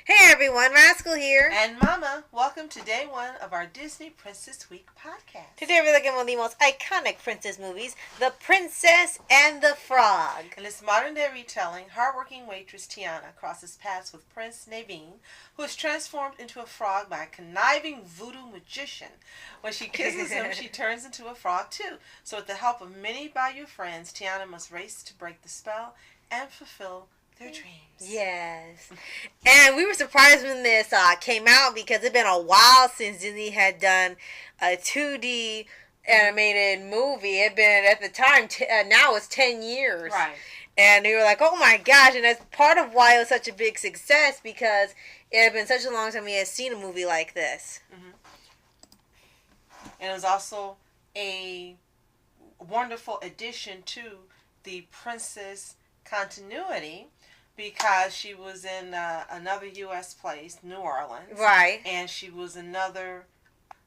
Hey everyone, Rascal here. And Mama, welcome to day one of our Disney Princess Week podcast. Today we're looking at one of the most iconic princess movies, The Princess and the Frog. In this modern day retelling, hardworking waitress Tiana crosses paths with Prince Naveen, who is transformed into a frog by a conniving voodoo magician. When she kisses him, she turns into a frog too. So with the help of many bayou friends, Tiana must race to break the spell and fulfill their dreams. Yes. And we were surprised when this came out because it had been a while since Disney had done a 2D animated movie. It had been, at the time, now it's 10 years. Right. And they were like, oh my gosh. And that's part of why it was such a big success, because it had been such a long time we had seen a movie like this. Mm-hmm. And it was also a wonderful addition to the princess continuity, because she was in another U.S. place, New Orleans. Right. And she was another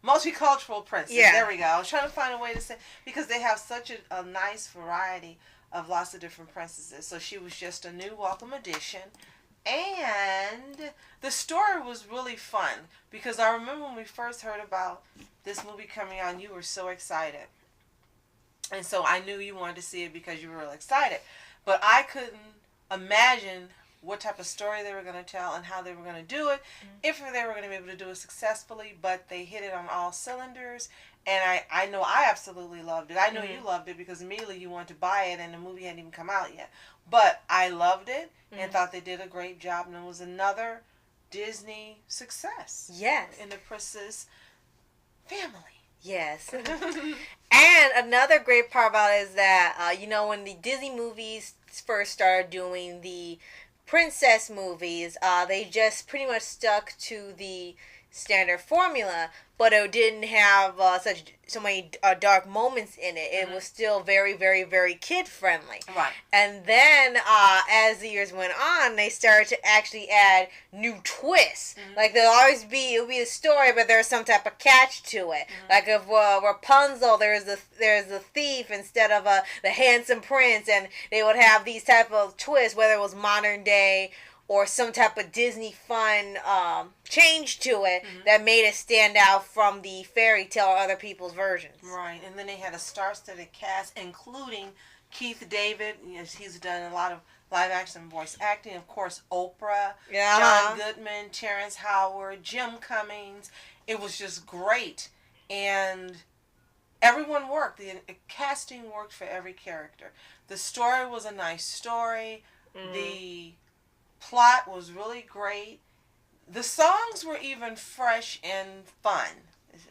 multicultural princess. Yeah. There we go. I was trying to find a way to say, because they have such a nice variety of lots of different princesses. So she was just a new welcome addition. And the story was really fun, because I remember when we first heard about this movie coming out, you were so excited. And so I knew you wanted to see it because you were really excited. But I couldn't imagine what type of story they were going to tell and how they were going to do it, if they were going to be able to do it successfully. But they hit it on all cylinders, and I know I absolutely loved it. I know you loved it, because immediately you wanted to buy it, and the movie hadn't even come out yet. But I loved it and thought they did a great job, and it was another Disney success. Yes. In the princess family. Yes. And another great part about it is that, when the Disney movies first started doing the princess movies, they just pretty much stuck to the standard formula, but it didn't have so many dark moments in it. It was still very, very, very kid friendly. Right. And then as the years went on, they started to actually add new twists. Like it'll be a story, but there's some type of catch to it. Like if Rapunzel, there's the thief instead of the handsome prince, and they would have these type of twists, whether it was modern day or some type of Disney fun change to it that made it stand out from the fairy tale or other people's versions. Right, and then they had a star-studded cast, including Keith David. He's done a lot of live-action voice acting. Of course, Oprah, John Goodman, Terrence Howard, Jim Cummings. It was just great, and everyone worked. The casting worked for every character. The story was a nice story. The plot was really great. The songs were even fresh and fun,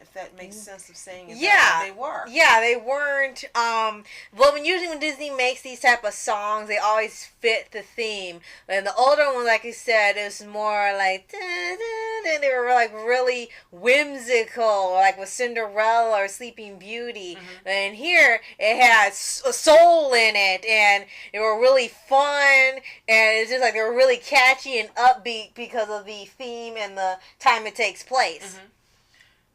if that makes sense of saying it. Yeah, they were. Yeah, they weren't. Well, usually when Disney makes these type of songs, they always fit the theme. And the older ones, like you said, it was more like they were like really whimsical, like with Cinderella or Sleeping Beauty. And here it had a soul in it, and they were really fun, and it's just like they were really catchy and upbeat because of the theme and the time it takes place.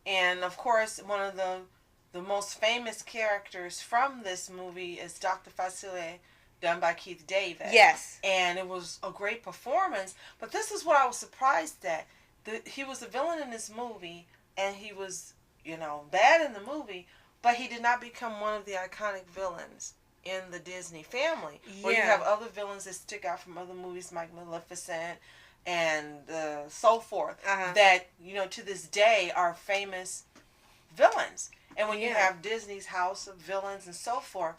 And of course, one of the most famous characters from this movie is Dr. Facile, done by Keith David. Yes. And it was a great performance. But this is what I was surprised at. He was a villain in this movie, and he was, bad in the movie, but he did not become one of the iconic villains in the Disney family. Yeah. Where you have other villains that stick out from other movies like Maleficent and so forth, that to this day are famous villains. And when you have Disney's House of Villains and so forth,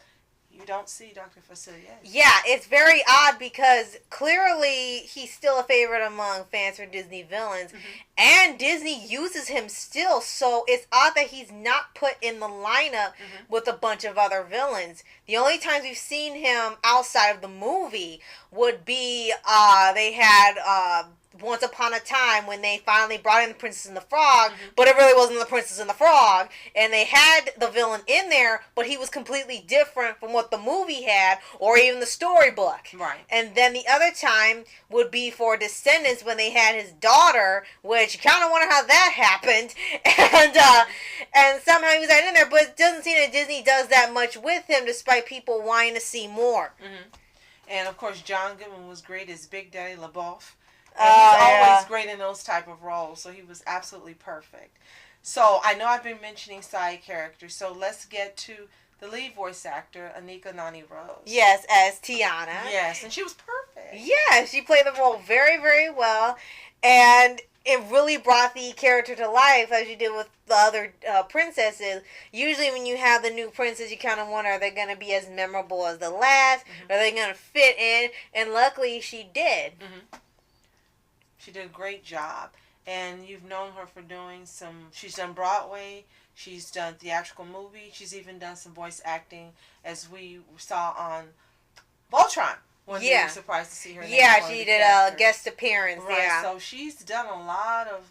you don't see Dr. Facilier. Yeah, it's very odd, because clearly he's still a favorite among fans for Disney villains, and Disney uses him still, so it's odd that he's not put in the lineup with a bunch of other villains. The only times we've seen him outside of the movie would be they had Once Upon a Time, when they finally brought in the Princess and the Frog, but it really wasn't the Princess and the Frog, and they had the villain in there, but he was completely different from what the movie had, or even the storybook. Right. And then the other time would be for Descendants, when they had his daughter, which you kind of wonder how that happened, and somehow he was right in there, but it doesn't seem that Disney does that much with him, despite people wanting to see more. And of course, John Goodman was great as Big Daddy LaBeouf. And he's always yeah. great in those type of roles, so he was absolutely perfect. So I know I've been mentioning side characters, so let's get to the lead voice actor, Anika Nani Rose. Yes, as Tiana. Yes, and she was perfect. Yeah, she played the role very, very well. And it really brought the character to life, as you did with the other princesses. Usually when you have the new princess, you kind of wonder, are they going to be as memorable as the last? Are they going to fit in? And luckily she did. She did a great job. And you've known her for doing she's done Broadway, she's done theatrical movies, she's even done some voice acting, as we saw on Voltron. When we were surprised to see her. Yeah, she did a guest appearance. Right, yeah. So she's done a lot of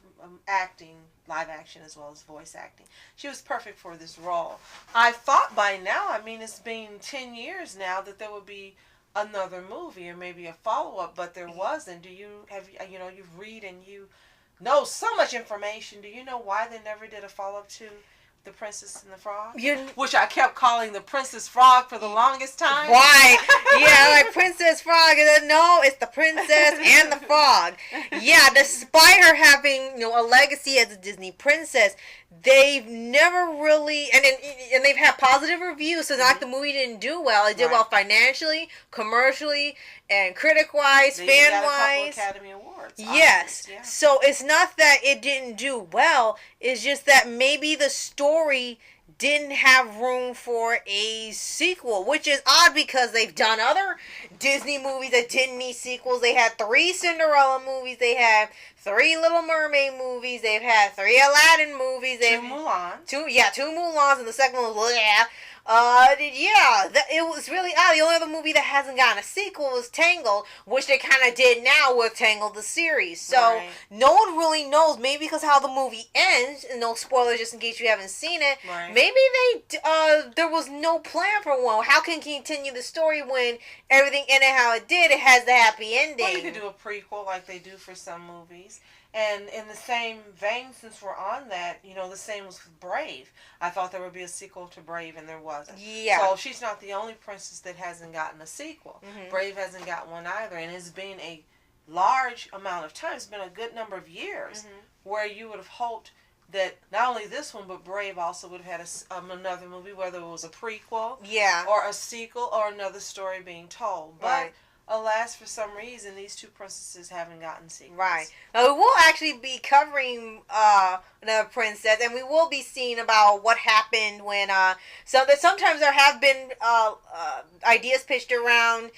acting, live action as well as voice acting. She was perfect for this role. I thought by now, I mean, it's been 10 years now, that there would be another movie or maybe a follow-up, but there wasn't. You read and you know so much information. Do you know why they never did a follow-up to The Princess and the Frog? Which I kept calling The Princess Frog for the longest time. Right. Yeah, like Princess Frog. And then, no, it's The Princess and the Frog. Yeah, despite her having, a legacy as a Disney princess, they've never really, and they've had positive reviews, so it's not like the movie didn't do well. It did well financially, commercially, and critic-wise, fan-wise. They got a couple Academy Awards. Yes. Yeah. So it's not that it didn't do well, it's just that maybe the story didn't have room for a sequel, which is odd because they've done other Disney movies that didn't need sequels. They had 3 Cinderella movies. They had 3 Little Mermaid movies. They've had 3 Aladdin movies. 2 Mulan. 2 Mulans, and the second one was it was really odd. The only other movie that hasn't gotten a sequel was Tangled, which they kind of did now with Tangled the series. So no one really knows. Maybe because how the movie ends, and no spoilers just in case you haven't seen it. Right. Maybe there was no plan for one. How can you continue the story when everything ended how it did? It has the happy ending. Well, you could do a prequel like they do for some movies. And in the same vein, since we're on that, the same was with Brave. I thought there would be a sequel to Brave, and there wasn't. Yeah. So she's not the only princess that hasn't gotten a sequel. Brave hasn't gotten one either, and it's been a large amount of time. It's been a good number of years where you would have hoped that not only this one, but Brave also would have had another movie, whether it was a prequel or a sequel or another story being told. But alas, for some reason, these 2 princesses haven't gotten sequels. Right. Now, we will actually be covering another princess, and we will be seeing about what happened when sometimes there have been ideas pitched around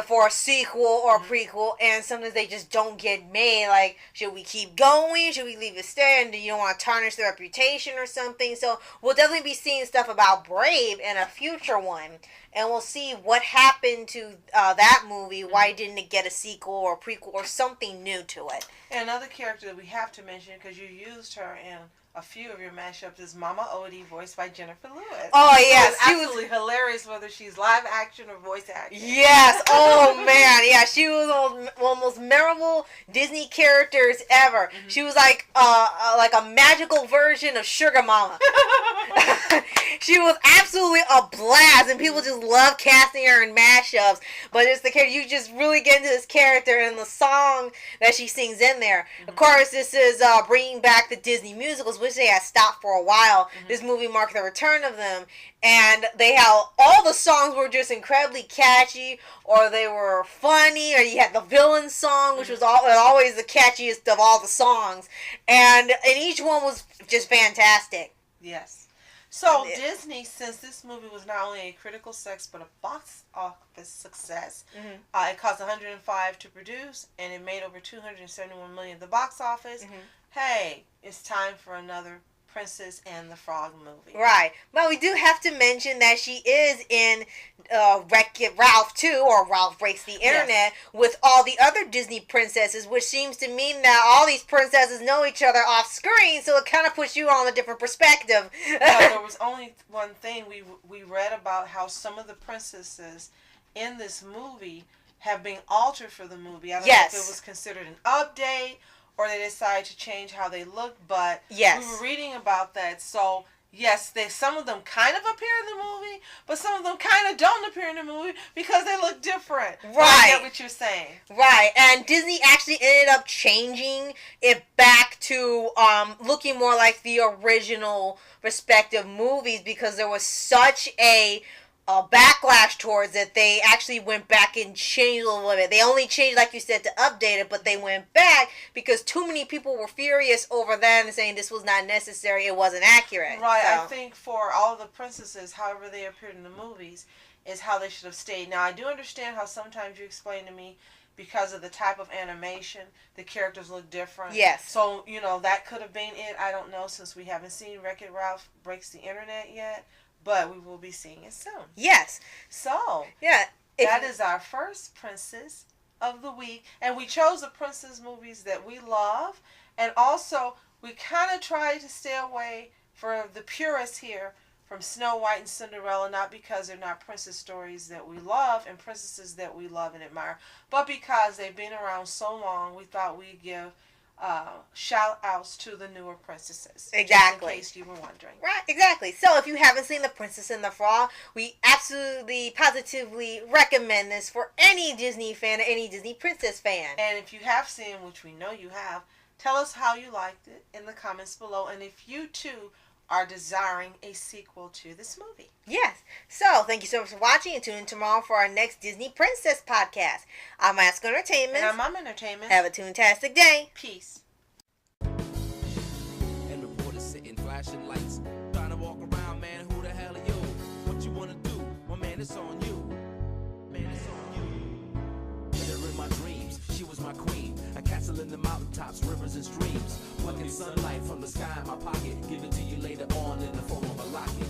for a sequel or a prequel, and sometimes they just don't get made. Like, should we keep going? Should we leave it stay? And you don't want to tarnish the reputation or something. So we'll definitely be seeing stuff about Brave in a future one, and we'll see what happened to that movie. Why didn't it get a sequel or a prequel or something new to it? And another character that we have to mention, because you used her in a few of your mashups, is Mama Odie, voiced by Jennifer Lewis. Oh, yes. She was absolutely hilarious, whether she's live action or voice acting. Yes. Oh, man. Yeah, she was one of the most memorable Disney characters ever. She was like a magical version of Sugar Mama. She was absolutely a blast, and people just love casting her in mashups. But it's the character, you just really get into this character and the song that she sings in there. Of course, this is bringing back the Disney musicals, which they had stopped for a while. This movie marked the return of them, and they had all the songs were just incredibly catchy, or they were funny, or you had the villain song, which was always the catchiest of all the songs, and each one was just fantastic. Yes. So Disney, since this movie was not only a critical success but a box office success, it cost $105 to produce, and it made over $271 million at the box office. Hey, it's time for another Princess and the Frog movie. Right. But we do have to mention that she is in Wreck-It Ralph 2, or Ralph Breaks the Internet, with all the other Disney princesses, which seems to mean that all these princesses know each other off screen, so it kind of puts you on a different perspective. There was only one thing. We read about how some of the princesses in this movie have been altered for the movie. I don't know if it was considered an update or they decided to change how they look, but we were reading about that. So yes, some of them kind of appear in the movie, but some of them kind of don't appear in the movie because they look different. Right. I get what you're saying. Right, and Disney actually ended up changing it back to looking more like the original respective movies because there was such a backlash towards it. They actually went back and changed a little bit. They only changed, like you said, to update it, but they went back because too many people were furious over that and saying this was not necessary, it wasn't accurate. Right, so. I think for all the princesses, however they appeared in the movies, is how they should have stayed. Now, I do understand how sometimes you explain to me because of the type of animation, the characters look different. Yes. So, that could have been it. I don't know, since we haven't seen Wreck-It Ralph Breaks the Internet yet. But we will be seeing it soon. Yes. So, yeah, that is our first princess of the week. And we chose the princess movies that we love. And also, we kind of tried to stay away for the purists here from Snow White and Cinderella, not because they're not princess stories that we love and princesses that we love and admire, but because they've been around so long, we thought we'd give shout outs to the newer princesses. Exactly. Just in case you were wondering. Right, exactly. So if you haven't seen The Princess and the Frog, we absolutely, positively recommend this for any Disney fan or any Disney princess fan. And if you have seen, which we know you have, tell us how you liked it in the comments below. And if you too are desiring a sequel to this movie. Yes. So, thank you so much for watching and tune in tomorrow for our next Disney Princess podcast. I'm Ask Entertainment. And I'm Mom Entertainment. Have a toontastic day. Peace. And reporters sitting flashing lights, trying to walk around, man, who the hell are you? What you wanna do? Well, man, it's on you. Man, it's on you. Met her in my dreams, she was my queen. A castle in the mountaintops, rivers and streams. Plucking sunlight from the sky in my pocket, give it to you later on in the form of a locket.